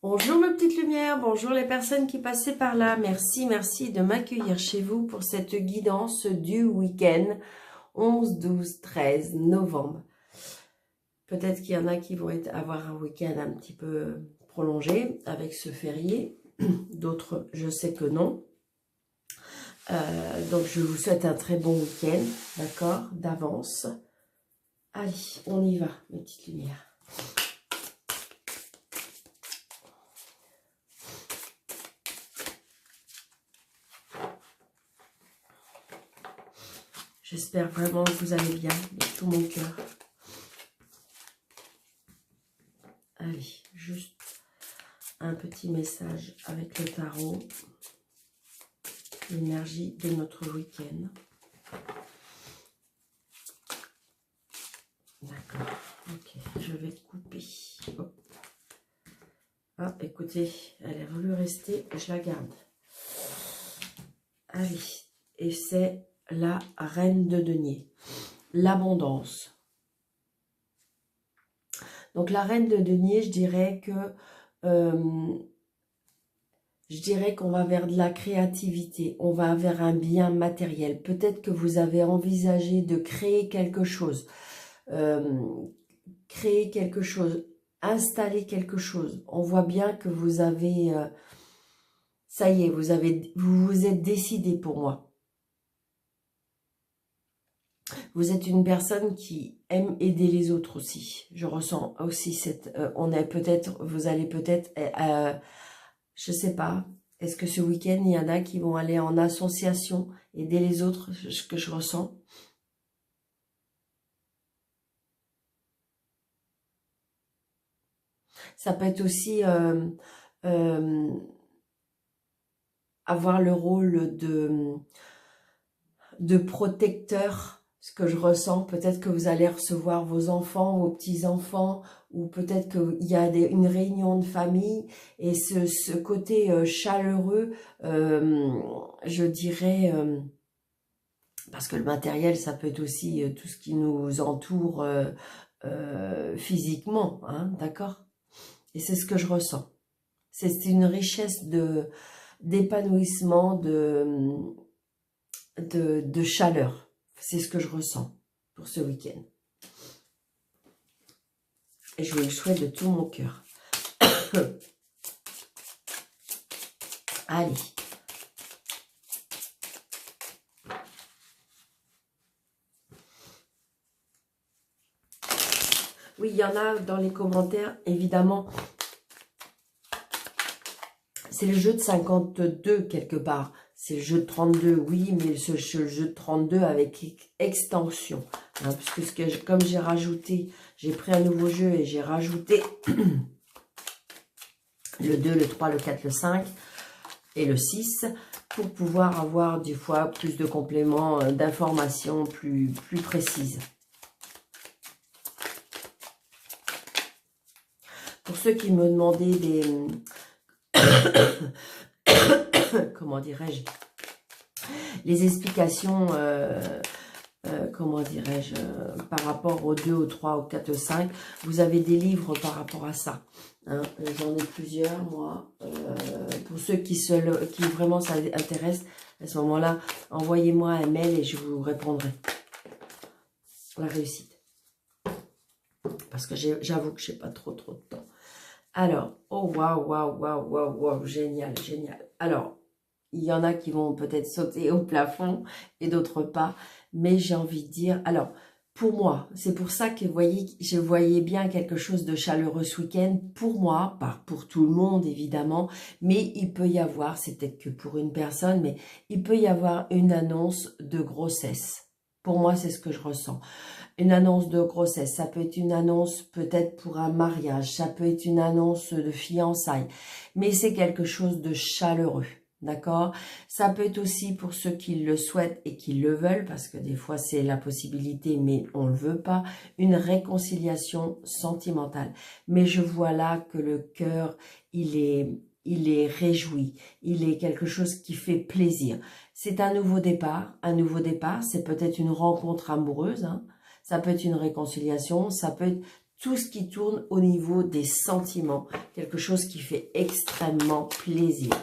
Bonjour mes petites lumières, bonjour les personnes qui passaient par là. Merci de m'accueillir chez vous pour cette guidance du week-end 11, 12, 13 novembre. Peut-être qu'il y en a qui vont avoir un week-end un petit peu prolongé avec ce férié. D'autres, je sais que non. Donc je vous souhaite un très bon week-end, d'accord, d'avance. Allez, on y va mes petites lumières. J'espère vraiment que vous allez bien, de tout mon cœur. Allez, juste un petit message avec le tarot. L'énergie de notre week-end. D'accord, ok, je vais couper. Hop. Ah, écoutez, elle est voulu rester, je la garde. Allez, et c'est la reine de denier, l'abondance. Donc la reine de denier, je dirais qu'on va vers de la créativité, on va vers un bien matériel. Peut-être que vous avez envisagé de créer quelque chose, installer quelque chose. On voit bien que vous avez, ça y est, vous vous êtes décidé pour moi. Vous êtes une personne qui aime aider les autres aussi. Je ressens aussi cette, vous allez peut-être, je sais pas, est-ce que ce week-end, il y en a qui vont aller en association, aider les autres, ce que je ressens. Ça peut être aussi avoir le rôle de protecteur, ce que je ressens. Peut-être que vous allez recevoir vos enfants, vos petits-enfants, ou peut-être qu'il y a une réunion de famille, et ce côté chaleureux, je dirais, parce que le matériel, ça peut être aussi tout ce qui nous entoure physiquement, hein, d'accord? Et c'est ce que je ressens. C'est une richesse d'épanouissement, de chaleur. C'est ce que je ressens pour ce week-end. Et je vous le souhaite de tout mon cœur. Allez. Oui, il y en a dans les commentaires, évidemment. C'est le jeu de 52 quelque part. C'est le jeu de 32, oui, mais ce jeu de 32 avec extension. Hein, puisque comme j'ai rajouté, j'ai pris un nouveau jeu et j'ai rajouté le 2, le 3, le 4, le 5 et le 6 pour pouvoir avoir des fois plus de compléments d'informations plus précises. Pour ceux qui me demandaient des... comment dirais-je, les explications, comment dirais-je, par rapport au 2, au 3, au 4, au 5, vous avez des livres par rapport à ça. Hein. J'en ai plusieurs, moi. Pour ceux qui vraiment ça intéresse, à ce moment-là, envoyez-moi un mail et je vous répondrai. La réussite. Parce que j'avoue que je n'ai pas trop de temps. Alors, oh waouh, génial. Alors, il y en a qui vont peut-être sauter au plafond et d'autres pas. Mais j'ai envie de dire, alors, pour moi, c'est pour ça que je voyais bien quelque chose de chaleureux ce week-end. Pour moi, pas pour tout le monde évidemment, mais il peut y avoir, c'est peut-être que pour une personne, mais il peut y avoir une annonce de grossesse. Pour moi, c'est ce que je ressens. Une annonce de grossesse, ça peut être une annonce peut-être pour un mariage, ça peut être une annonce de fiançailles, mais c'est quelque chose de chaleureux, d'accord? Ça peut être aussi pour ceux qui le souhaitent et qui le veulent, parce que des fois c'est la possibilité, mais on ne le veut pas, une réconciliation sentimentale. Mais je vois là que le cœur, il est réjoui, il est quelque chose qui fait plaisir. C'est un nouveau départ, c'est peut-être une rencontre amoureuse, hein. Ça peut être une réconciliation, ça peut être tout ce qui tourne au niveau des sentiments. Quelque chose qui fait extrêmement plaisir.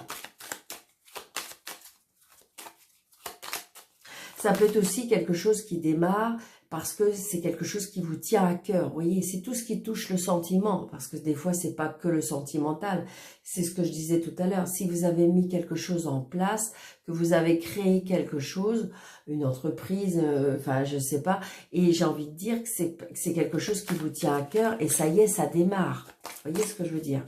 Ça peut être aussi quelque chose qui démarre parce que c'est quelque chose qui vous tient à cœur. Vous voyez, c'est tout ce qui touche le sentiment. Parce que des fois, c'est pas que le sentimental. C'est ce que je disais tout à l'heure. Si vous avez mis quelque chose en place, que vous avez créé quelque chose, une entreprise, enfin, je sais pas. Et j'ai envie de dire que c'est quelque chose qui vous tient à cœur. Et ça y est, ça démarre. Vous voyez ce que je veux dire?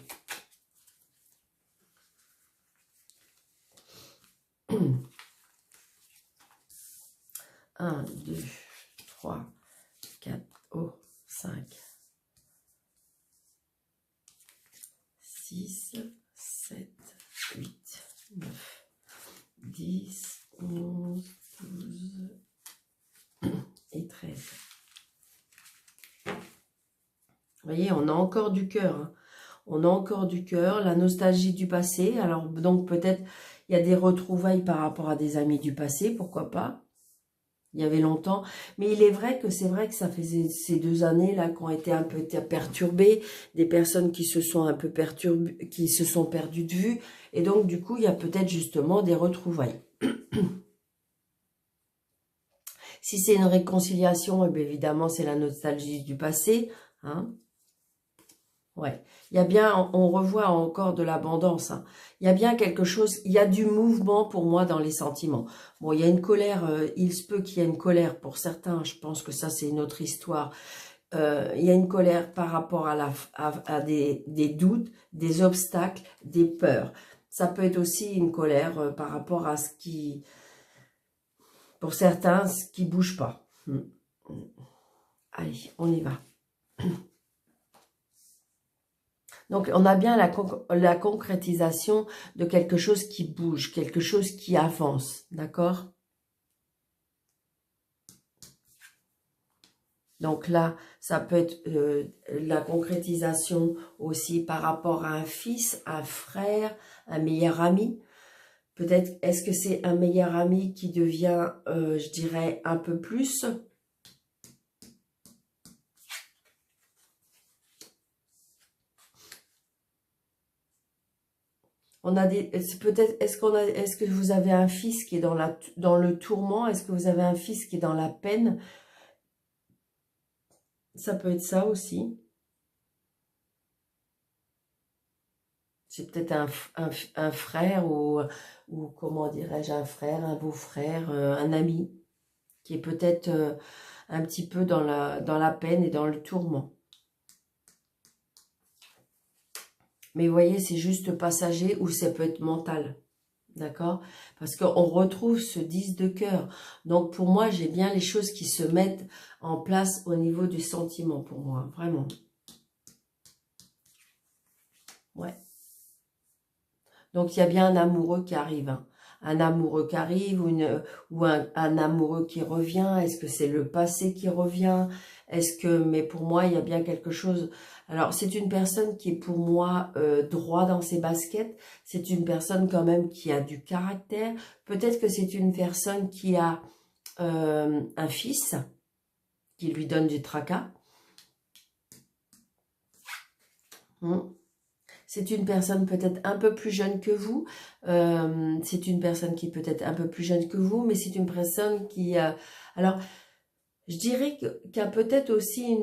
Un, 2, 3, 4, oh, 5, 6, 7, 8, 9, 10, 11, 12 et 13. Vous voyez, on a encore du cœur. Hein. On a encore du cœur, la nostalgie du passé. Alors, donc, peut-être, il y a des retrouvailles par rapport à des amis du passé, pourquoi pas. Il y avait longtemps. Mais il est vrai que ça faisait ces 2 années-là qui ont été un peu perturbées. Des personnes qui se sont un peu perturbées, qui se sont perdues de vue. Et donc, du coup, il y a peut-être justement des retrouvailles. Si c'est une réconciliation, eh bien, évidemment, c'est la nostalgie du passé. Hein. Ouais, il y a bien, on revoit encore de l'abondance. Hein. Il y a bien quelque chose, il y a du mouvement pour moi dans les sentiments. Bon, il y a une colère, il se peut qu'il y ait une colère pour certains, je pense que ça c'est une autre histoire. Il y a une colère par rapport à des doutes, des obstacles, des peurs. Ça peut être aussi une colère par rapport à ce qui, pour certains, ce qui bouge pas. Allez, on y va. Donc, on a bien la concrétisation de quelque chose qui bouge, quelque chose qui avance, d'accord? Donc là, ça peut être la concrétisation aussi par rapport à un fils, un frère, un meilleur ami. Peut-être, est-ce que c'est un meilleur ami qui devient, je dirais, un peu plus? On a des, peut-être, est-ce que vous avez un fils qui est dans le tourment? Est-ce que vous avez un fils qui est dans la peine? Ça peut être ça aussi. C'est peut-être un frère ou comment dirais-je, un frère, un beau-frère, un ami qui est peut-être un petit peu dans la peine et dans le tourment. Mais vous voyez, c'est juste passager ou ça peut être mental. D'accord? Parce qu'on retrouve ce 10 de cœur. Donc, pour moi, j'ai bien les choses qui se mettent en place au niveau du sentiment, pour moi. Vraiment. Ouais. Donc, il y a bien un amoureux qui arrive. Hein. Un amoureux qui arrive ou un amoureux qui revient. Est-ce que c'est le passé qui revient? Mais pour moi, il y a bien quelque chose. Alors, c'est une personne qui est pour moi droit dans ses baskets. C'est une personne quand même qui a du caractère. Peut-être que c'est une personne qui a un fils qui lui donne du tracas. C'est une personne peut-être un peu plus jeune que vous. C'est une personne qui est peut-être un peu plus jeune que vous, mais c'est une personne qui... alors, je dirais qu'il y a peut-être aussi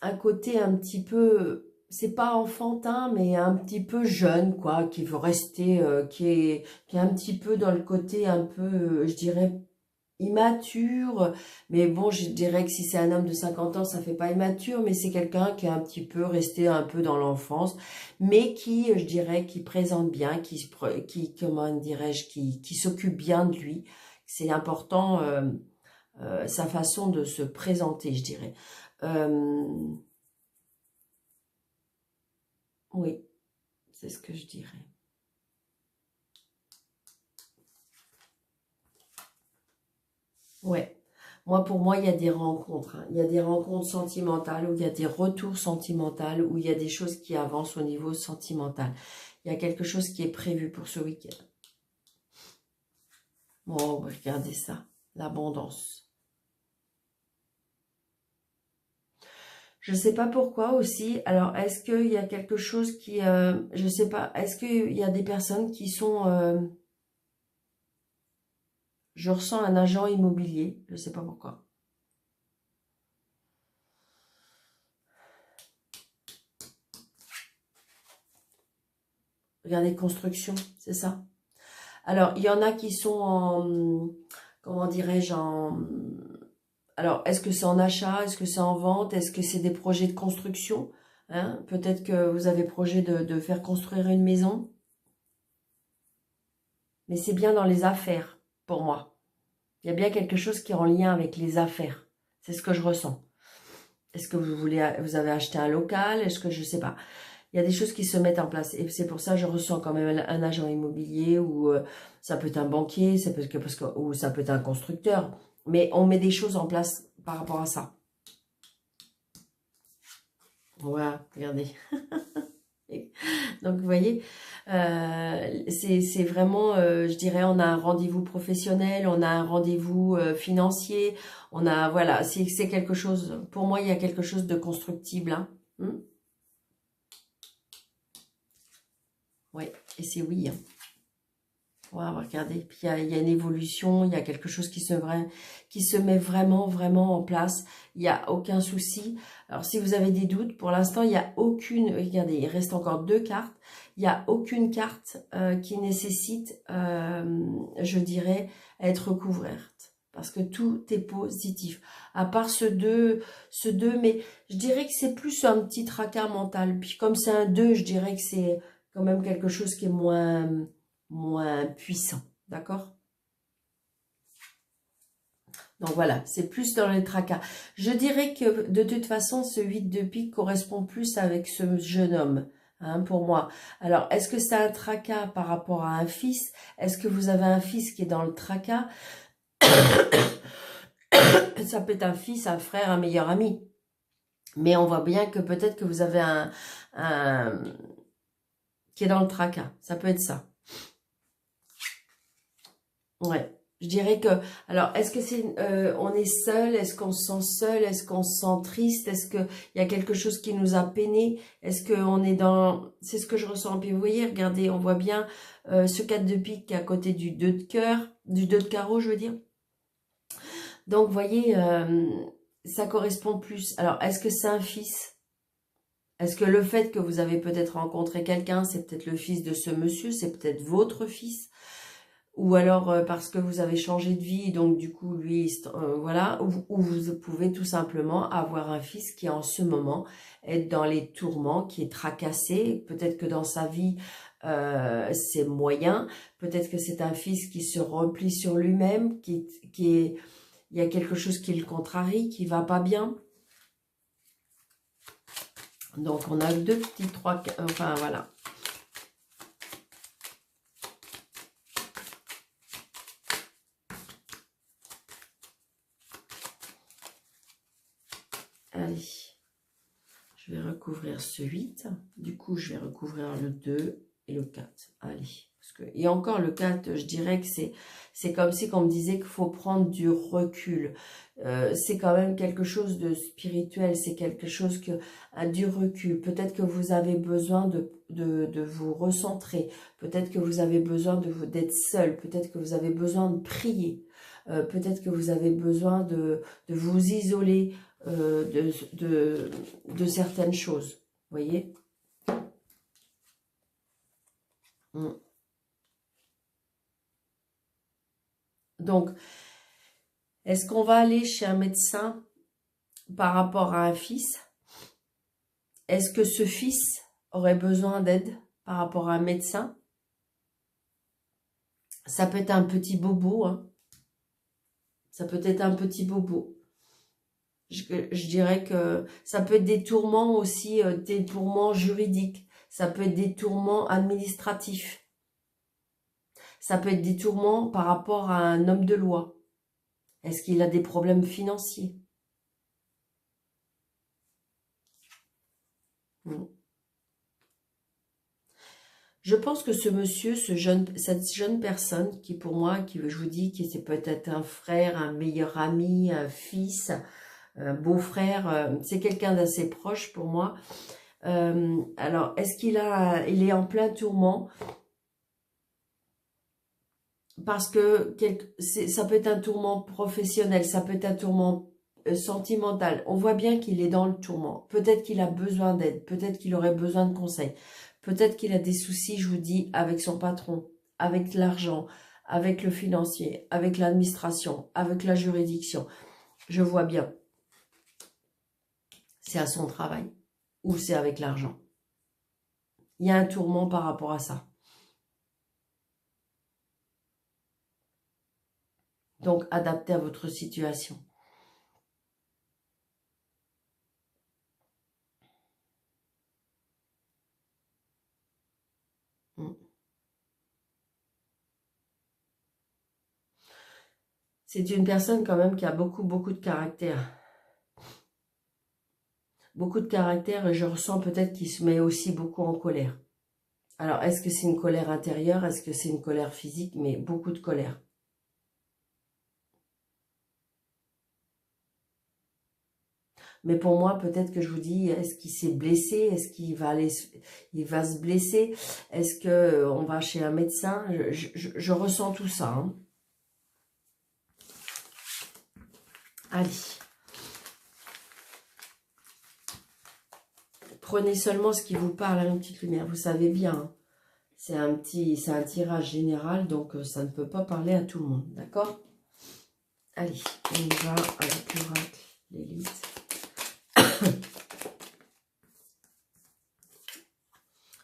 un côté un petit peu... C'est pas enfantin, mais un petit peu jeune, quoi, qui veut rester... qui est un petit peu dans le côté un peu, je dirais, immature, mais bon, je dirais que si c'est un homme de 50 ans, ça fait pas immature, mais c'est quelqu'un qui est un petit peu resté un peu dans l'enfance, mais qui, je dirais, qui présente bien, comment dirais-je, qui s'occupe bien de lui. C'est important, sa façon de se présenter, je dirais. Oui, c'est ce que je dirais. Ouais. Moi, pour moi, il y a des rencontres. Hein. Il y a des rencontres sentimentales, où il y a des retours sentimentaux, où il y a des choses qui avancent au niveau sentimental. Il y a quelque chose qui est prévu pour ce week-end. Bon, regardez ça. L'abondance. Je ne sais pas pourquoi aussi. Alors, est-ce qu'il y a quelque chose qui... je ne sais pas. Est-ce qu'il y a des personnes qui sont... je ressens un agent immobilier. Je ne sais pas pourquoi. Regardez, construction, c'est ça. Alors, il y en a qui sont en... Comment dirais-je en... Alors, est-ce que c'est en achat? Est-ce que c'est en vente? Est-ce que c'est des projets de construction? Hein? Peut-être que vous avez projet de faire construire une maison. Mais c'est bien dans les affaires, pour moi. Il y a bien quelque chose qui est en lien avec les affaires. C'est ce que je ressens. Est-ce que vous avez acheté un local? Est-ce que je sais pas. Il y a des choses qui se mettent en place. Et c'est pour ça que je ressens quand même un agent immobilier ou ça peut être un banquier, ou ça peut être un constructeur. Mais on met des choses en place par rapport à ça. Voilà, regardez. Donc, vous voyez, c'est vraiment, je dirais, on a un rendez-vous professionnel, on a un rendez-vous financier, on a, voilà, c'est quelque chose, pour moi, il y a quelque chose de constructible. Hein. Oui, et c'est oui. Hein. Voilà, regardez, puis il y a une évolution, il y a quelque chose qui se met vraiment, vraiment en place. Il n'y a aucun souci. Alors, si vous avez des doutes, pour l'instant, il n'y a aucune... Regardez, il reste encore 2 cartes. Il n'y a aucune carte qui nécessite, je dirais, être couverte. Parce que tout est positif. À part ce 2, mais je dirais que c'est plus un petit tracas mental. Puis comme c'est un 2, je dirais que c'est quand même quelque chose qui est moins puissant, d'accord? Donc voilà, c'est plus dans les tracas. Je dirais que de toute façon, ce 8 de pique correspond plus avec ce jeune homme, hein, pour moi. Alors, est-ce que c'est un tracas par rapport à un fils? Est-ce que vous avez un fils qui est dans le tracas? Ça peut être un fils, un frère, un meilleur ami. Mais on voit bien que peut-être que vous avez un qui est dans le tracas. Ça peut être ça. Ouais, je dirais que... Alors, est-ce que c'est... on est seul? Est-ce qu'on se sent seul? Est-ce qu'on se sent triste? Est-ce qu'il y a quelque chose qui nous a peiné? Est-ce qu'on est dans... C'est ce que je ressens. Puis vous voyez, regardez, on voit bien ce 4 de pique qui est à côté du 2 de cœur, du 2 de carreau, je veux dire. Donc, vous voyez, ça correspond plus. Alors, est-ce que c'est un fils? Est-ce que le fait que vous avez peut-être rencontré quelqu'un, c'est peut-être le fils de ce monsieur, c'est peut-être votre fils? Ou alors parce que vous avez changé de vie, donc du coup, lui, voilà, ou vous pouvez tout simplement avoir un fils qui en ce moment est dans les tourments, qui est tracassé, peut-être que dans sa vie, c'est moyen, peut-être que c'est un fils qui se replie sur lui-même, il y a quelque chose qui le contrarie, qui va pas bien. Donc, on a 2 petits 3, enfin voilà. Allez, je vais recouvrir ce 8. Du coup, je vais recouvrir le 2 et le 4. Allez. Et encore le 4, je dirais que c'est comme si on me disait qu'il faut prendre du recul. C'est quand même quelque chose de spirituel, c'est quelque chose que du recul. Peut-être que vous avez besoin de vous recentrer, peut-être que vous avez besoin d'être seul, peut-être que vous avez besoin de prier, peut-être que vous avez besoin de vous isoler de certaines choses. Vous voyez? Donc, est-ce qu'on va aller chez un médecin par rapport à un fils? Est-ce que ce fils aurait besoin d'aide par rapport à un médecin? Ça peut être un petit bobo, hein. Ça peut être un petit bobo. Je dirais que ça peut être des tourments aussi, des tourments juridiques. Ça peut être des tourments administratifs. Ça peut être des tourments par rapport à un homme de loi. Est-ce qu'il a des problèmes financiers? Je pense que ce monsieur, cette jeune personne qui pour moi, je vous dis, qui c'est peut-être un frère, un meilleur ami, un fils, un beau-frère, c'est quelqu'un d'assez proche pour moi. Alors, est-ce qu'il est en plein tourment? Parce que ça peut être un tourment professionnel, ça peut être un tourment sentimental. On voit bien qu'il est dans le tourment. Peut-être qu'il a besoin d'aide, peut-être qu'il aurait besoin de conseils. Peut-être qu'il a des soucis, je vous dis, avec son patron, avec l'argent, avec le financier, avec l'administration, avec la juridiction. Je vois bien. C'est à son travail ou c'est avec l'argent. Il y a un tourment par rapport à ça. Donc, adaptez à votre situation. C'est une personne quand même qui a beaucoup de caractère. Beaucoup de caractère et je ressens peut-être qu'il se met aussi beaucoup en colère. Alors, est-ce que c'est une colère intérieure? Est-ce que c'est une colère physique? Mais beaucoup de colère. Mais pour moi, peut-être que je vous dis, est-ce qu'il s'est blessé? Est-ce qu'il va se blesser? Est-ce qu'on va chez un médecin? Je ressens tout ça. Hein. Allez. Prenez seulement ce qui vous parle à une petite lumière. Vous savez bien, hein. C'est un tirage général, donc ça ne peut pas parler à tout le monde. D'accord? Allez, on y va avec l'oracle, l'élite.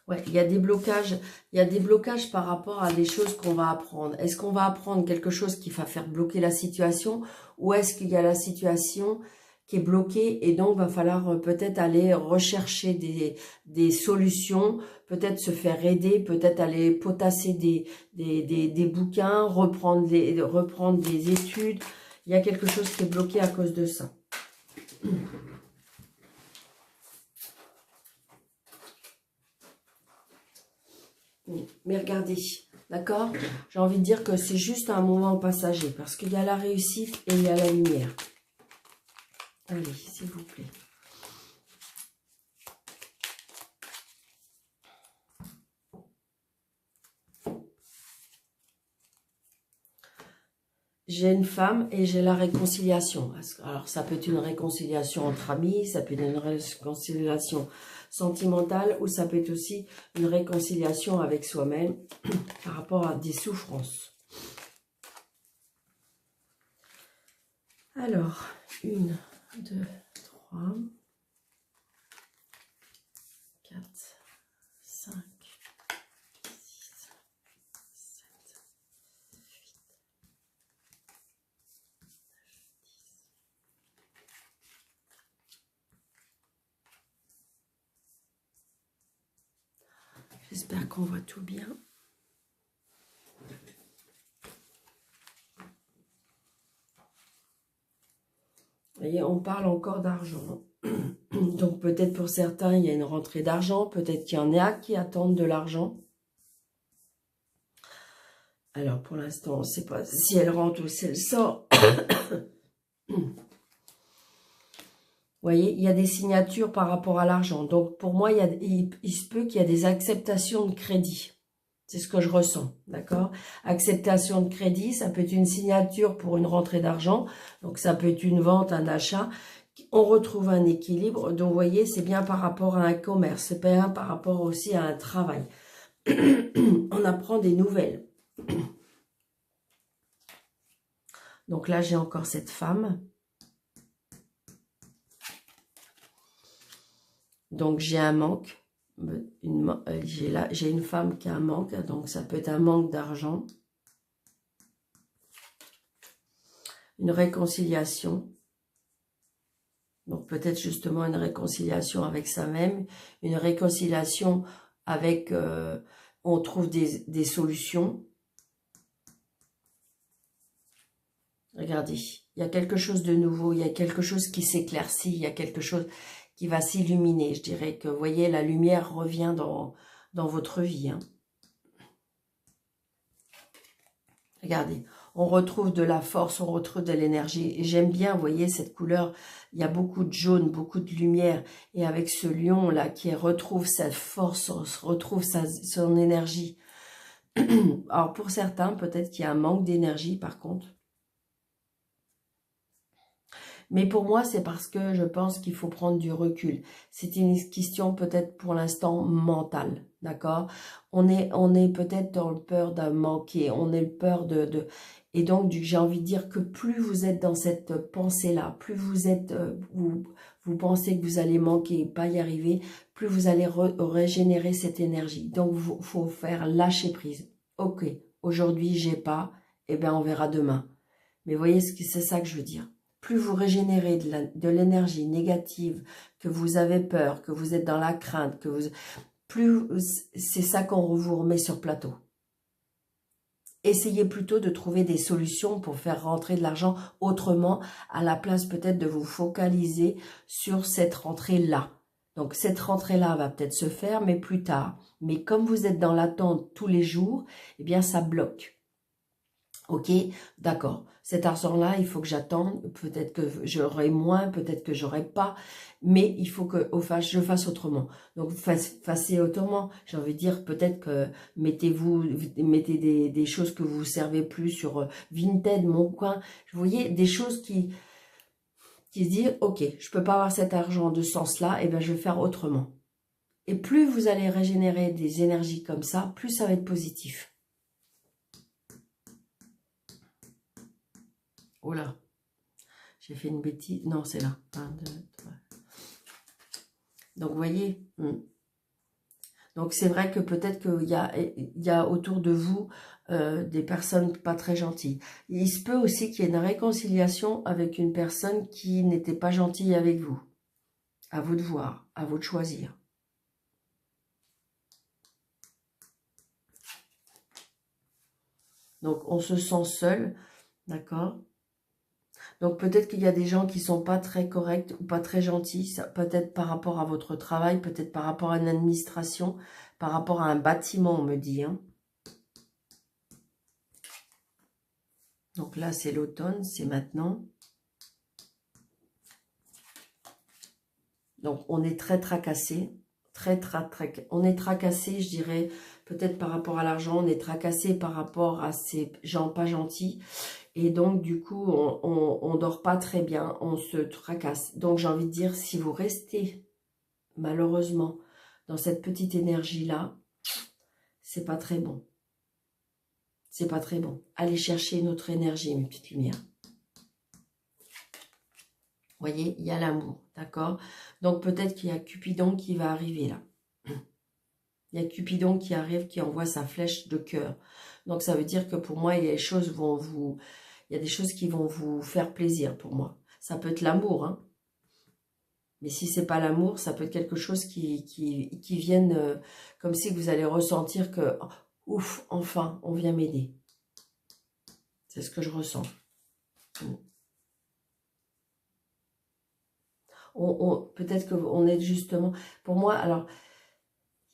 Ouais, il y a des blocages par rapport à des choses qu'on va apprendre. Est-ce qu'on va apprendre quelque chose qui va faire bloquer la situation ou est-ce qu'il y a la situation qui est bloquée et donc va falloir peut-être aller rechercher des solutions, peut-être se faire aider, peut-être aller potasser des bouquins, reprendre des études. Il y a quelque chose qui est bloqué à cause de ça. Mais regardez, d'accord? J'ai envie de dire que c'est juste un moment passager parce qu'il y a la réussite et il y a la lumière. Allez, s'il vous plaît. J'ai une femme et j'ai la réconciliation. Alors, ça peut être une réconciliation entre amis, ça peut être une réconciliation sentimentale ou ça peut être aussi une réconciliation avec soi-même par rapport à des souffrances. Alors, 1, 2, 3, 4, 5, 6, 7, 8, 10. J'espère qu'on voit tout bien. Vous voyez, on parle encore d'argent. Donc peut-être pour certains, il y a une rentrée d'argent. Peut-être qu'il y en a qui attendent de l'argent. Alors pour l'instant, on ne sait pas si elle rentre ou si elle sort. Vous voyez, il y a des signatures par rapport à l'argent. Donc pour moi, il se peut qu'il y ait des acceptations de crédit. C'est ce que je ressens, d'accord? Acceptation de crédit, ça peut être une signature pour une rentrée d'argent. Donc ça peut être une vente, un achat. On retrouve un équilibre. Donc vous voyez, c'est bien par rapport à un commerce. C'est bien par rapport aussi à un travail. On apprend des nouvelles. Donc là, j'ai encore cette femme. Donc j'ai un manque. J'ai une femme qui a un manque. Donc ça peut être un manque d'argent. Une réconciliation. Donc peut-être justement une réconciliation avec ça-même. Une réconciliation avec... on trouve des solutions. Regardez, il y a quelque chose de nouveau, il y a quelque chose qui s'éclaircit, il y a quelque chose qui va s'illuminer. Je dirais que, vous voyez, la lumière revient dans votre vie. Hein. Regardez, On retrouve de la force, on retrouve de l'énergie. Et j'aime bien, vous voyez, cette couleur, il y a beaucoup de jaune, beaucoup de lumière. Et avec ce lion là qui retrouve sa force, retrouve son énergie. Alors pour certains, peut-être qu'il y a un manque d'énergie par contre. Mais pour moi, c'est parce que je pense qu'il faut prendre du recul. C'est une question peut-être pour l'instant mentale, d'accord? On est peut-être dans le peur d'un manquer, on est le peur de... Et donc, j'ai envie de dire que plus vous êtes dans cette pensée-là, plus vous êtes, vous pensez que vous allez manquer et pas y arriver, plus vous allez régénérer cette énergie. Donc, il faut faire lâcher prise. Ok, aujourd'hui, j'ai pas, eh bien, on verra demain. Mais vous voyez, c'est ça que je veux dire. Plus vous régénérez de l'énergie négative, que vous avez peur, que vous êtes dans la crainte, plus c'est ça qu'on vous remet sur plateau. Essayez plutôt de trouver des solutions pour faire rentrer de l'argent autrement, à la place peut-être de vous focaliser sur cette rentrée-là. Donc cette rentrée-là va peut-être se faire, mais plus tard. Mais comme vous êtes dans l'attente tous les jours, eh bien ça bloque. Ok, d'accord. Cet argent-là, il faut que j'attende. Peut-être que j'aurai moins, peut-être que j'aurai pas. Mais il faut que je fasse autrement. Donc, fassez autrement. J'ai envie de dire, peut-être que mettez des choses que vous servez plus sur Vinted, Mon Coin. Vous voyez, des choses qui se disent, ok, je peux pas avoir cet argent de ce sens-là, et bien je vais faire autrement. Et plus vous allez régénérer des énergies comme ça, plus ça va être positif. Oh là, j'ai fait une bêtise. Non, c'est là. 1, 2, 3. Donc, vous voyez. Donc, c'est vrai que peut-être qu'il y a autour de vous des personnes pas très gentilles. Il se peut aussi qu'il y ait une réconciliation avec une personne qui n'était pas gentille avec vous. À vous de voir, à vous de choisir. Donc, on se sent seul, d'accord ? Donc peut-être qu'il y a des gens qui sont pas très corrects ou pas très gentils, peut-être par rapport à votre travail, peut-être par rapport à une administration, par rapport à un bâtiment, on me dit. Hein. Donc là, c'est l'automne, c'est maintenant. Donc on est très tracassé, on est tracassé, je dirais, peut-être par rapport à l'argent, on est tracassé par rapport à ces gens pas gentils. Et donc, du coup, on dort pas très bien, on se tracasse. Donc, j'ai envie de dire, si vous restez, malheureusement, dans cette petite énergie-là, c'est pas très bon. C'est pas très bon. Allez chercher une autre énergie, mes petites lumières. Vous voyez, il y a l'amour, d'accord? Donc, peut-être qu'il y a Cupidon qui va arriver là. Il y a Cupidon qui arrive, qui envoie sa flèche de cœur. Donc, ça veut dire que pour moi, il y a des choses qui vont vous faire plaisir pour moi. Ça peut être l'amour, hein. Mais si c'est pas l'amour, ça peut être quelque chose qui vienne comme si vous allez ressentir que, ouf, enfin, on vient m'aider. C'est ce que je ressens. Peut-être qu'on est justement, pour moi, alors,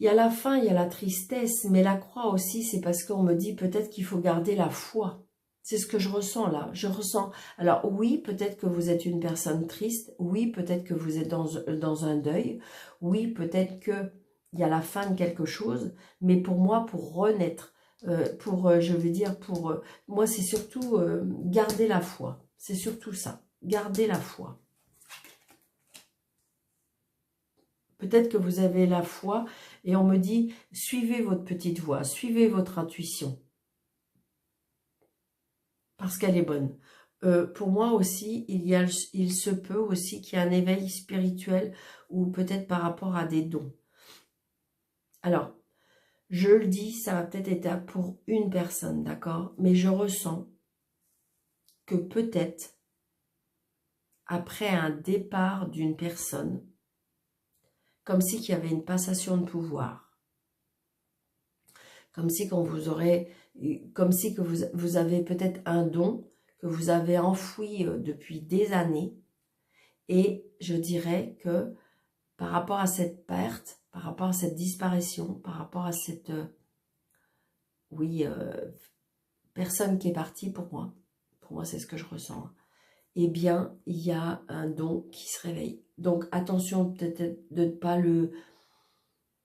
il y a la faim, il y a la tristesse, mais la croix aussi, c'est parce qu'on me dit peut-être qu'il faut garder la foi. C'est ce que je ressens là. Je ressens. Alors oui, peut-être que vous êtes une personne triste. Oui, peut-être que vous êtes dans un deuil. Oui, peut-être qu'il y a la fin de quelque chose. Mais pour moi, pour renaître, je veux dire, moi, c'est surtout garder la foi. C'est surtout ça. Garder la foi. Peut-être que vous avez la foi et on me dit, suivez votre petite voix, suivez votre intuition. Parce qu'elle est bonne. Pour moi aussi, il se peut aussi qu'il y ait un éveil spirituel ou peut-être par rapport à des dons. Alors, je le dis, ça va peut-être être pour une personne, d'accord? Mais je ressens que peut-être, après un départ d'une personne, comme si qu'il y avait une passation de pouvoir, comme si qu'on vous aurait, comme si que vous avez peut-être un don que vous avez enfoui depuis des années. Et je dirais que par rapport à cette perte, par rapport à cette disparition, par rapport à cette, personne qui est partie pour moi. Pour moi, c'est ce que je ressens. Eh bien, il y a un don qui se réveille. Donc, attention peut-être de ne pas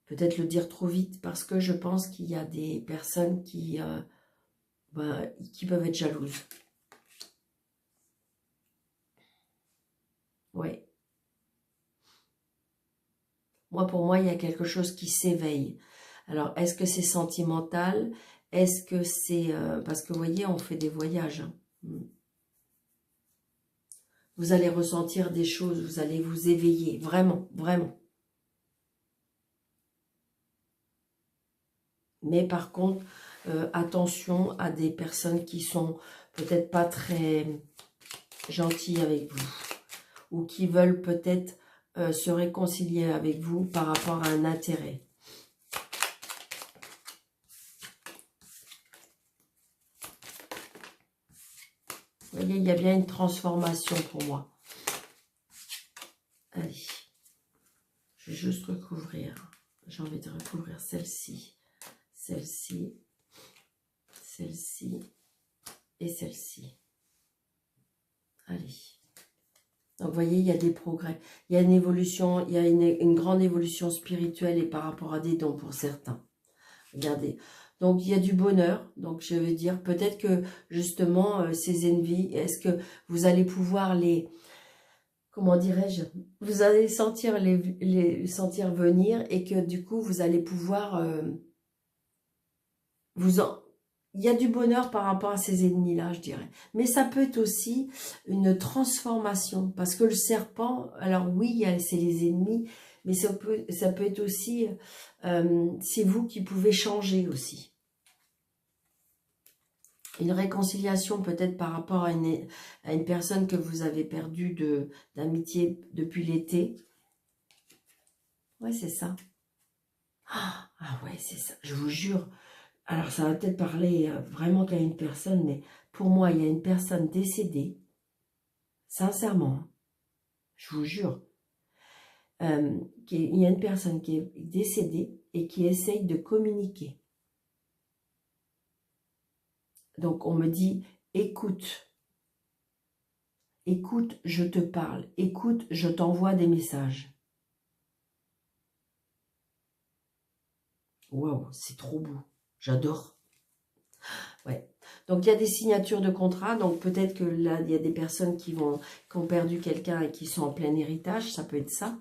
peut-être le dire trop vite, parce que je pense qu'il y a des personnes qui peuvent être jalouses. Oui. Pour moi, il y a quelque chose qui s'éveille. Alors, est-ce que c'est sentimental? Est-ce que c'est... parce que, vous voyez, on fait des voyages. Hein. Vous allez ressentir des choses, vous allez vous éveiller. Vraiment, vraiment. Mais par contre, attention à des personnes qui sont peut-être pas très gentilles avec vous. Ou qui veulent peut-être se réconcilier avec vous par rapport à un intérêt. Vous voyez, il y a bien une transformation pour moi. Allez, je vais juste recouvrir. J'ai envie de recouvrir celle-ci, celle-ci, celle-ci et celle-ci. Allez. Donc, vous voyez, il y a des progrès. Il y a une évolution, il y a une grande évolution spirituelle et par rapport à des dons pour certains. Regardez. Donc, il y a du bonheur. Donc, je veux dire, peut-être que, justement, ces ennemis, est-ce que vous allez pouvoir les... Comment dirais-je? Vous allez sentir les sentir venir et que, du coup, vous allez pouvoir... Il y a du bonheur par rapport à ces ennemis-là, je dirais. Mais ça peut être aussi une transformation. Parce que le serpent, alors oui, c'est les ennemis, mais ça peut être aussi... c'est vous qui pouvez changer aussi. Une réconciliation peut-être par rapport à une personne que vous avez perdue d'amitié depuis l'été. Ouais, c'est ça. Ah ouais, c'est ça. Je vous jure. Alors, ça va peut-être parler vraiment qu'à une personne, mais pour moi, il y a une personne décédée. Sincèrement, hein, je vous jure. Il y a une personne qui est décédée et qui essaye de communiquer. Donc, on me dit, écoute, écoute, je te parle, écoute, je t'envoie des messages. Waouh, c'est trop beau, j'adore. Ouais. Donc, il y a des signatures de contrat, donc peut-être que là, il y a des personnes qui ont perdu quelqu'un et qui sont en plein héritage, ça peut être ça.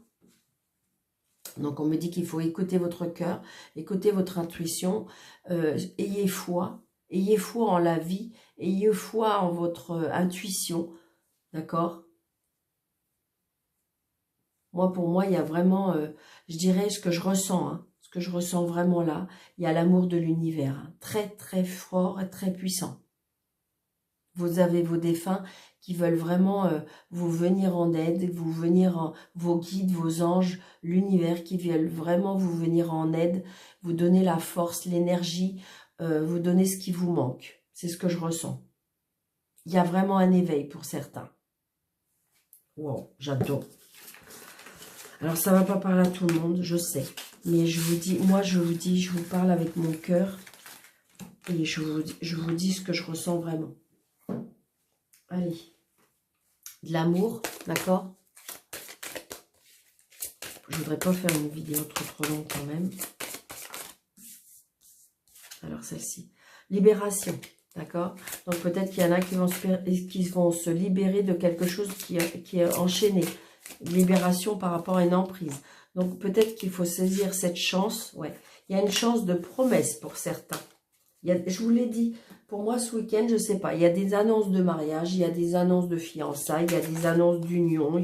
Donc, on me dit qu'il faut écouter votre cœur, écouter votre intuition, ayez foi en la vie, ayez foi en votre intuition, d'accord? Pour moi, il y a vraiment, je dirais, ce que je ressens, hein, ce que je ressens vraiment là, il y a l'amour de l'univers, hein, très, très fort et très puissant. Vous avez vos défunts qui veulent vraiment vous venir en aide, vos guides, vos anges, l'univers qui veulent vraiment vous venir en aide, vous donner la force, l'énergie, vous donner ce qui vous manque. C'est ce que je ressens. Il y a vraiment un éveil pour certains. Wow, j'adore. Alors, ça ne va pas parler à tout le monde, je sais. Mais je vous dis, je vous parle avec mon cœur. Et je vous dis ce que je ressens vraiment. Allez. De l'amour, d'accord? Je voudrais pas faire une vidéo trop longue quand même. Alors, celle-ci. Libération, d'accord? Donc, peut-être qu'il y en a qui vont se libérer de quelque chose qui est enchaîné. Libération par rapport à une emprise. Donc, peut-être qu'il faut saisir cette chance. Ouais. Il y a une chance de promesse pour certains. Je vous l'ai dit, pour moi, ce week-end, je ne sais pas. Il y a des annonces de mariage, il y a des annonces de fiançailles, il y a des annonces d'union.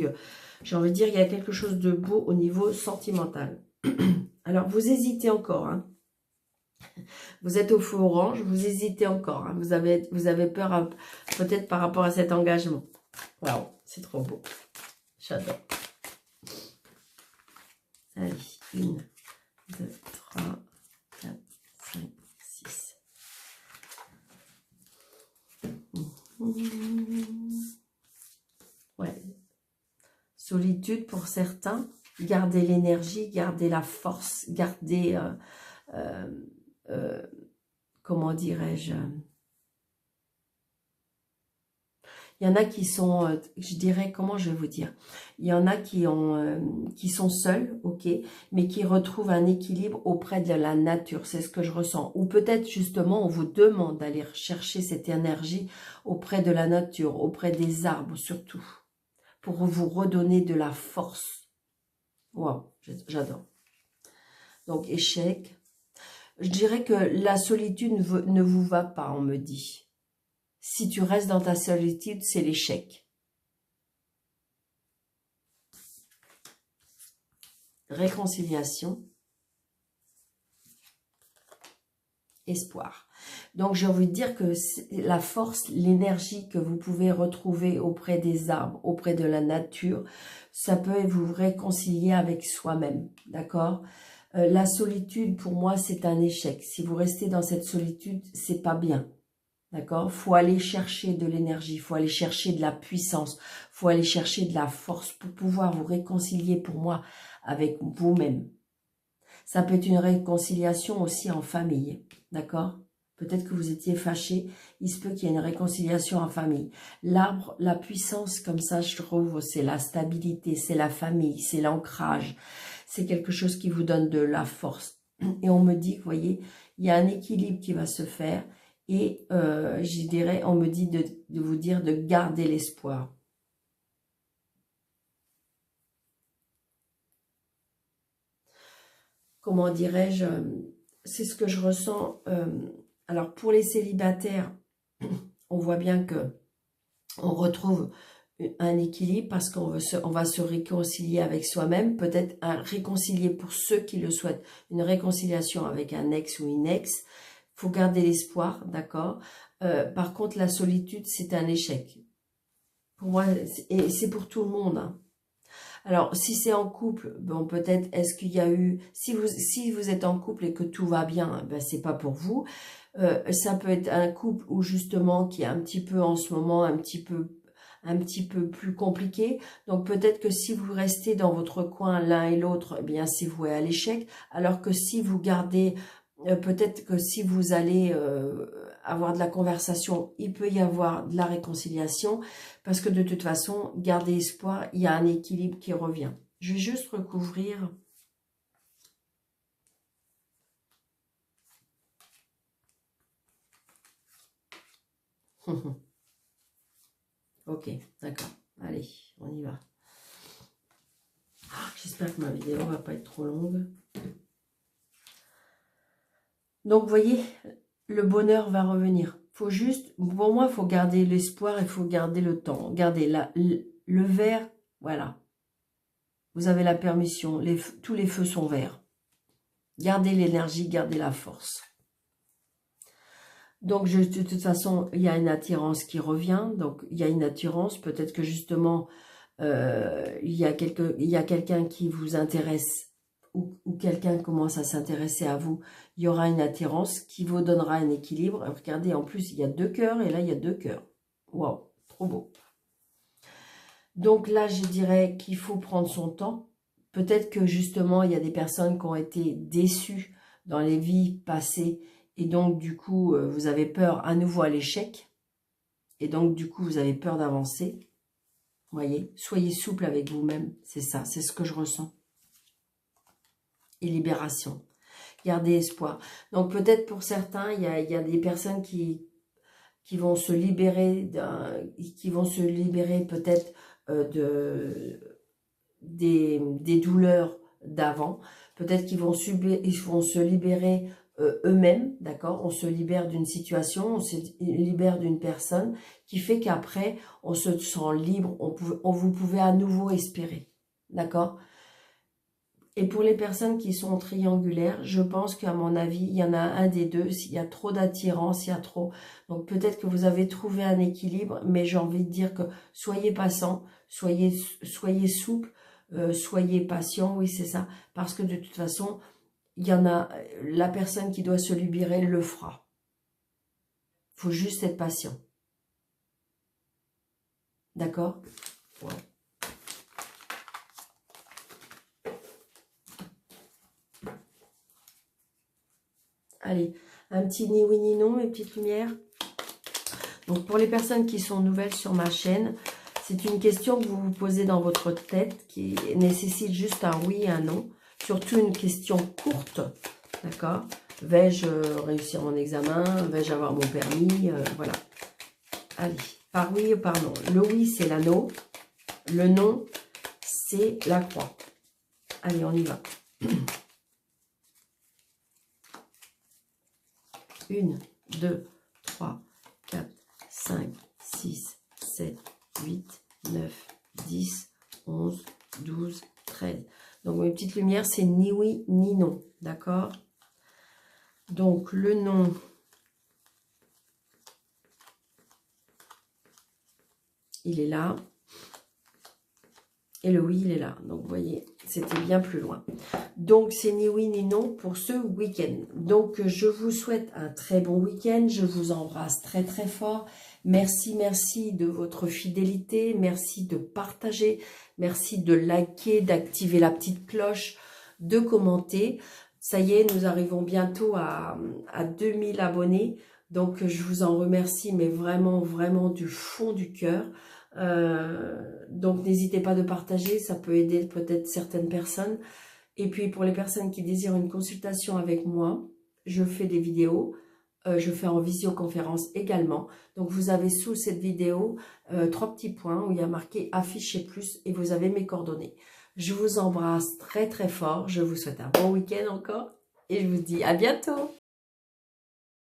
J'ai envie de dire, il y a quelque chose de beau au niveau sentimental. Alors, vous hésitez encore. Hein. Vous êtes au feu orange, vous hésitez encore. Hein. Vous avez peur peut-être par rapport à cet engagement. Waouh, c'est trop beau. J'adore. Allez, 1, 2, 3, 4, 5, 6. Ouais. Solitude pour certains. Gardez l'énergie, gardez la force, gardez, comment dirais-je, Il y en a qui sont, je dirais, comment je vais vous dire, il y en a qui sont seuls, ok, mais qui retrouvent un équilibre auprès de la nature, c'est ce que je ressens. Ou peut-être justement, on vous demande d'aller chercher cette énergie auprès de la nature, auprès des arbres surtout, pour vous redonner de la force. Waouh, j'adore. Donc, échec. Je dirais que la solitude ne vous va pas, on me dit. Si tu restes dans ta solitude, c'est l'échec. Réconciliation. Espoir. Donc, j'ai envie de dire que la force, l'énergie que vous pouvez retrouver auprès des arbres, auprès de la nature, ça peut vous réconcilier avec soi-même, d'accord? La solitude, pour moi, c'est un échec. Si vous restez dans cette solitude, c'est pas bien. D'accord? Faut aller chercher de l'énergie, faut aller chercher de la puissance, faut aller chercher de la force pour pouvoir vous réconcilier, pour moi, avec vous-même. Ça peut être une réconciliation aussi en famille, d'accord? Peut-être que vous étiez fâchés, il se peut qu'il y ait une réconciliation en famille. L'arbre, la puissance, comme ça, je trouve, c'est la stabilité, c'est la famille, c'est l'ancrage. C'est quelque chose qui vous donne de la force. Et on me dit, vous voyez, il y a un équilibre qui va se faire. Et je dirais, on me dit de vous dire de garder l'espoir. Comment dirais-je, c'est ce que je ressens. Alors pour les célibataires, on voit bien que on retrouve un équilibre parce qu'on va se réconcilier avec soi-même, peut-être réconcilier pour ceux qui le souhaitent, une réconciliation avec un ex ou une ex. Il faut garder l'espoir, d'accord? Par contre, la solitude, c'est un échec. Pour moi, et c'est pour tout le monde. Hein. Alors, si c'est en couple, bon, peut-être, est-ce qu'il y a eu... Si vous êtes en couple et que tout va bien, ben, c'est pas pour vous. Ça peut être un couple où, justement, qui est un petit peu, en ce moment, un petit peu plus compliqué. Donc, peut-être que si vous restez dans votre coin, l'un et l'autre, eh bien, c'est voué à l'échec. Alors que si vous gardez... peut-être que si vous allez avoir de la conversation, il peut y avoir de la réconciliation, parce que de toute façon, gardez espoir, il y a un équilibre qui revient. Je vais juste recouvrir. Ok, d'accord. Allez, on y va. J'espère que ma vidéo ne va pas être trop longue. Donc, vous voyez, le bonheur va revenir. Faut juste, pour moi, il faut garder l'espoir, il faut garder le temps. Garder le vert, voilà. Vous avez la permission, tous les feux sont verts. Gardez l'énergie, gardez la force. Donc, de toute façon, il y a une attirance qui revient. Donc, il y a une attirance. Peut-être que justement, il y a quelqu'un qui vous intéresse ou quelqu'un commence à s'intéresser à vous. Il y aura une attirance qui vous donnera un équilibre. Regardez, en plus, il y a 2 cœurs et là, il y a 2 cœurs. Waouh, trop beau. Donc là, je dirais qu'il faut prendre son temps. Peut-être que justement, il y a des personnes qui ont été déçues dans les vies passées. Et donc, du coup, vous avez peur à nouveau à l'échec. Et donc, du coup, vous avez peur d'avancer. Voyez, soyez souple avec vous-même. C'est ça, c'est ce que je ressens. Et libération. Gardez espoir. Donc, peut-être pour certains, il y a des personnes qui vont se libérer, peut-être des douleurs d'avant. Peut-être qu'ils vont se libérer eux-mêmes, d'accord? On se libère d'une situation, on se libère d'une personne qui fait qu'après, on se sent libre, vous pouvez à nouveau espérer, d'accord? Et pour les personnes qui sont triangulaires, je pense qu'à mon avis, il y en a un des deux. S'il y a trop d'attirance, il y a trop... Donc peut-être que vous avez trouvé un équilibre, mais j'ai envie de dire que soyez patient, soyez souple, soyez patient, oui c'est ça. Parce que de toute façon, il y en a... La personne qui doit se libérer le fera. Il faut juste être patient. D'accord? Ouais. Allez, un petit ni oui ni non, mes petites lumières. Donc, pour les personnes qui sont nouvelles sur ma chaîne, c'est une question que vous vous posez dans votre tête qui nécessite juste un oui et un non. Surtout une question courte, d'accord? Vais-je réussir mon examen? Vais-je avoir mon permis? Voilà. Allez, par oui ou par non. Le oui, c'est l'anneau. Le non, c'est la croix. Allez, on y va. 1, 2, 3, 4, 5, 6, 7, 8, 9, 10, 11, 12, 13. Donc, mes petites lumières, c'est ni oui ni non. D'accord? Donc, le non, il est là. Et le oui, il est là. Donc, vous voyez, c'était bien plus loin. Donc, c'est ni oui ni non pour ce week-end. Donc, je vous souhaite un très bon week-end. Je vous embrasse très, très fort. Merci, merci de votre fidélité. Merci de partager. Merci de liker, d'activer la petite cloche, de commenter. Ça y est, nous arrivons bientôt à 2000 abonnés. Donc, je vous en remercie, mais vraiment, vraiment du fond du cœur. Donc n'hésitez pas de partager, ça peut aider peut-être certaines personnes. Et puis pour les personnes qui désirent une consultation avec moi, je fais des vidéos, je fais en visioconférence également. Donc vous avez sous cette vidéo 3 petits points où il y a marqué afficher plus et vous avez mes coordonnées. Je vous embrasse très très fort, je vous souhaite un bon week-end encore et je vous dis à bientôt.